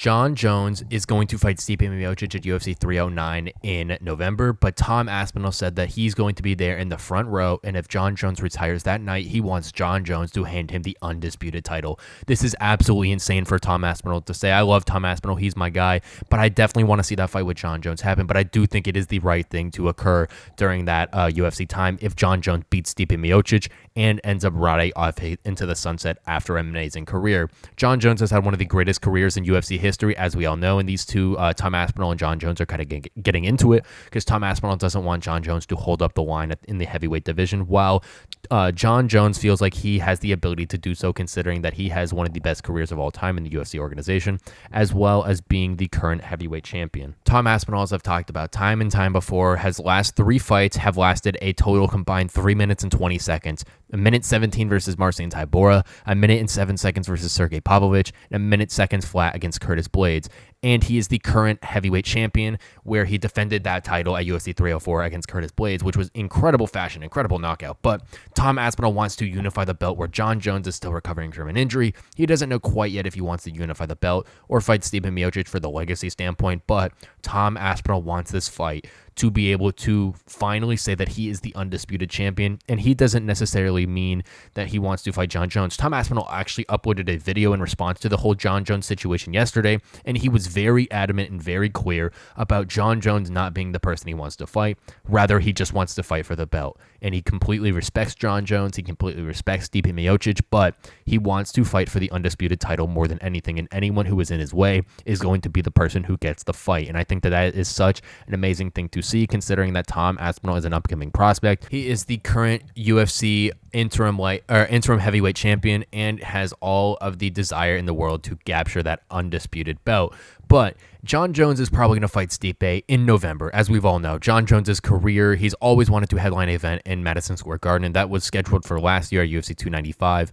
Jon Jones is going to fight Stipe Miocic at UFC 309 in November, but Tom Aspinall said that he's going to be there in the front row, and if Jon Jones retires that night, he wants Jon Jones to hand him the undisputed title. This is absolutely insane for Tom Aspinall to say. I love Tom Aspinall. He's my guy, but I definitely want to see that fight with Jon Jones happen, but I do think it is the right thing to occur during that UFC time if Jon Jones beats Stipe Miocic and ends up riding off into the sunset after an amazing career. Jon Jones has had one of the greatest careers in UFC history, as we all know, and these two, Tom Aspinall and Jon Jones, are kind of getting into it because Tom Aspinall doesn't want Jon Jones to hold up the line in the heavyweight division, while Jon Jones feels like he has the ability to do so, considering that he has one of the best careers of all time in the UFC organization, as well as being the current heavyweight champion. Tom Aspinall, as I've talked about time and time before, has last 3 fights have lasted a total combined 3 minutes and 20 seconds. A minute 17 versus Marcin Tybura, a minute and 7 seconds versus Sergey Pavlovich, and a minute seconds flat against Curtis Blades. And he is the current heavyweight champion, where he defended that title at UFC 304 against Curtis Blades, which was incredible fashion, incredible knockout. But Tom Aspinall wants to unify the belt, where Jon Jones is still recovering from an injury. He doesn't know quite yet if he wants to unify the belt or fight Stipe Miocic for the legacy standpoint, but Tom Aspinall wants this fight to be able to finally say that he is the undisputed champion, and he doesn't necessarily mean that he wants to fight Jon Jones. Tom Aspinall actually uploaded a video in response to the whole Jon Jones situation yesterday, and he was very adamant and very clear about Jon Jones not being the person he wants to fight. Rather, he just wants to fight for the belt, and he completely respects Jon Jones. He completely respects Stipe Miocic, but he wants to fight for the undisputed title more than anything, and anyone who is in his way is going to be the person who gets the fight. And I think that is such an amazing thing to see, considering that Tom Aspinall is an upcoming prospect. He is the current UFC interim heavyweight champion and has all of the desire in the world to capture that undisputed belt. But Jon Jones is probably going to fight Stipe in November. As we've all know, Jon Jones's career, he's always wanted to headline an event in Madison Square Garden, and that was scheduled for last year at UFC 295.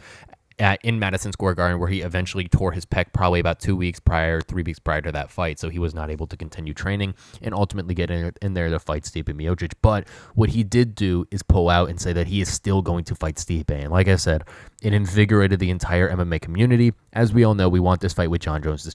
In Madison Square Garden, where he eventually tore his pec probably about 3 weeks prior to that fight, so he was not able to continue training and ultimately get in there to fight Stipe Miocic. But what he did do is pull out and say that he is still going to fight Stipe, and like I said, it invigorated the entire MMA community. As we all know, we want this fight with Jon Jones for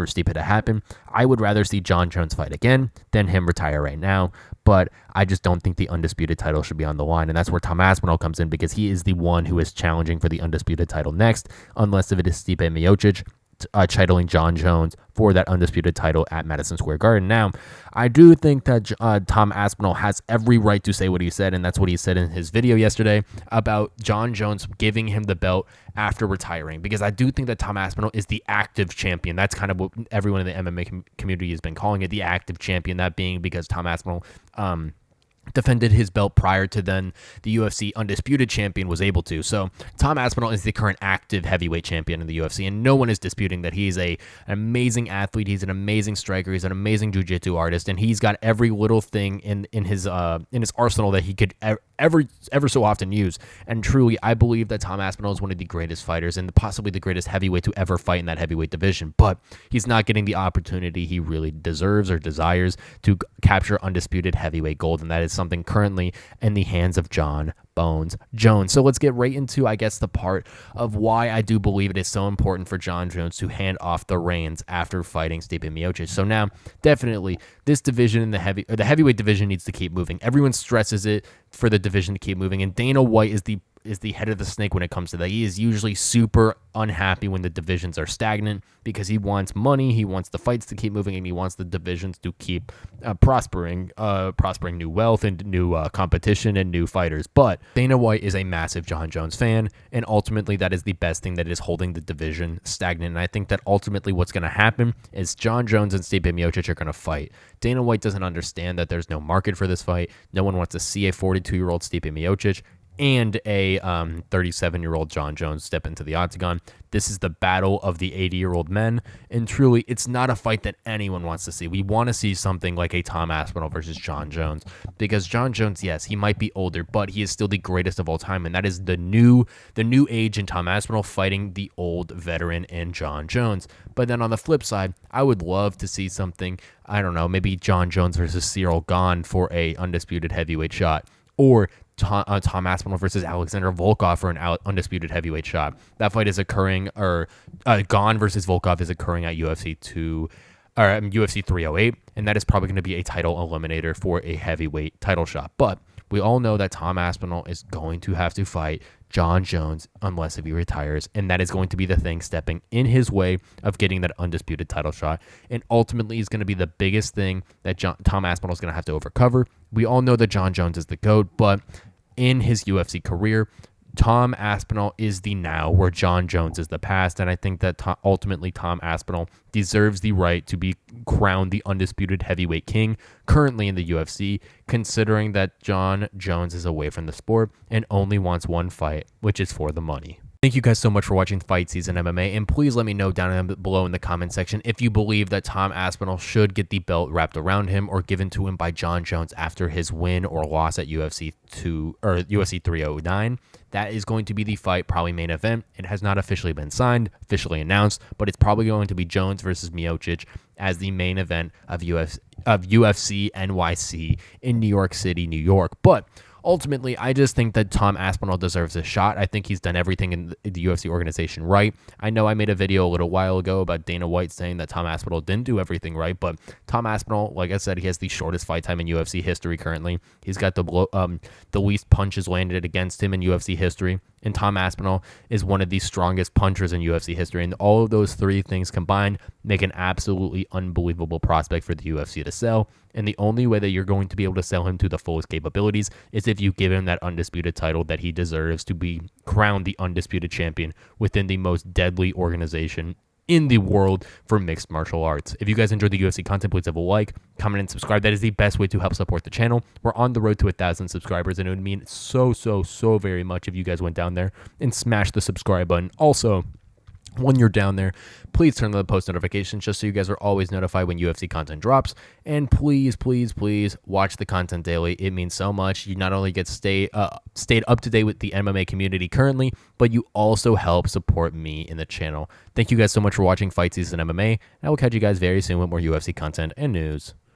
Stipe to happen. I would rather see Jon Jones fight again than him retire right now, but I just don't think the undisputed title should be on the line, and that's where Tom Aspinall comes in, because he is the one who is challenging for the undisputed title next, unless if it is Stipe Miocic titling Jon Jones for that undisputed title at Madison Square Garden. Now, I do think that Tom Aspinall has every right to say what he said, and that's what he said in his video yesterday about Jon Jones giving him the belt after retiring, because I do think that Tom Aspinall is the active champion. That's kind of what everyone in the MMA community has been calling it, the active champion, that being because Tom Aspinall defended his belt prior to then the UFC undisputed champion was able to. So Tom Aspinall is the current active heavyweight champion in the UFC, and no one is disputing that he's an amazing athlete. He's an amazing striker. He's an amazing jiu-jitsu artist, and he's got every little thing in his arsenal that he could ever so often use. And truly, I believe that Tom Aspinall is one of the greatest fighters and possibly the greatest heavyweight to ever fight in that heavyweight division, but he's not getting the opportunity he really deserves or desires to capture undisputed heavyweight gold, and that is something currently in the hands of Jon Bones Jones. So let's get right into, I guess, the part of why I do believe it is so important for Jon Jones to hand off the reins after fighting Stipe Miocic. So now, definitely, this division in the heavyweight division needs to keep moving. Everyone stresses it for the division to keep moving, and Dana White is the head of the snake when it comes to that. He is usually super unhappy when the divisions are stagnant, because he wants money, he wants the fights to keep moving, and he wants the divisions to keep prospering new wealth and new competition and new fighters. But Dana White is a massive Jon Jones fan, and ultimately that is the best thing that is holding the division stagnant. And I think that ultimately what's going to happen is Jon Jones and Stipe Miocic are going to fight. Dana White doesn't understand that there's no market for this fight. No one wants to see a 42-year-old Stipe Miocic and a 37-year-old Jon Jones step into the octagon. This is the battle of the 80-year-old men, and truly, it's not a fight that anyone wants to see. We want to see something like a Tom Aspinall versus Jon Jones, because Jon Jones, yes, he might be older, but he is still the greatest of all time, and that is the new age in Tom Aspinall fighting the old veteran in Jon Jones. But then on the flip side, I would love to see something, I don't know, maybe Jon Jones versus Cyril Gane for a undisputed heavyweight shot, or Tom Aspinall versus Alexander Volkov for an undisputed heavyweight shot. That fight is occurring, or Gon versus Volkov is occurring at UFC 308, and that is probably going to be a title eliminator for a heavyweight title shot. But we all know that Tom Aspinall is going to have to fight Jon Jones unless if he retires, and that is going to be the thing stepping in his way of getting that undisputed title shot, and ultimately is going to be the biggest thing that Tom Aspinall is going to have to overcover. We all know that Jon Jones is the GOAT, but in his UFC career, Tom Aspinall is the now where Jon Jones is the past, and I think that ultimately Tom Aspinall deserves the right to be crowned the undisputed heavyweight king currently in the UFC, considering that Jon Jones is away from the sport and only wants one fight, which is for the money. Thank you guys so much for watching Fight Season MMA, and please let me know down below in the comment section if you believe that Tom Aspinall should get the belt wrapped around him or given to him by Jon Jones after his win or loss at UFC 309. That is going to be the fight, probably main event. It has not officially been signed, officially announced, but it's probably going to be Jones versus Miocic as the main event of UFC NYC in New York City, New York. But ultimately, I just think that Tom Aspinall deserves a shot. I think he's done everything in the UFC organization right. I know I made a video a little while ago about Dana White saying that Tom Aspinall didn't do everything right, but Tom Aspinall, like I said, he has the shortest fight time in UFC history currently. He's got the least punches landed against him in UFC history, and Tom Aspinall is one of the strongest punchers in UFC history, and all of those three things combined make an absolutely unbelievable prospect for the UFC to sell. And the only way that you're going to be able to sell him to the fullest capabilities is if you give him that undisputed title that he deserves to be crowned the undisputed champion within the most deadly organization in the world for mixed martial arts. If you guys enjoyed the UFC content, please leave a like, comment, and subscribe. That is the best way to help support the channel. We're on the road to 1,000 subscribers, and it would mean so very much if you guys went down there and smashed the subscribe button. Also, when you're down there, please turn on the post notifications just so you guys are always notified when UFC content drops. And please watch the content daily. It means so much. You not only get stayed up to date with the MMA community currently, but you also help support me in the channel. Thank you guys so much for watching Fight Season MMA, and I will catch you guys very soon with more UFC content and news.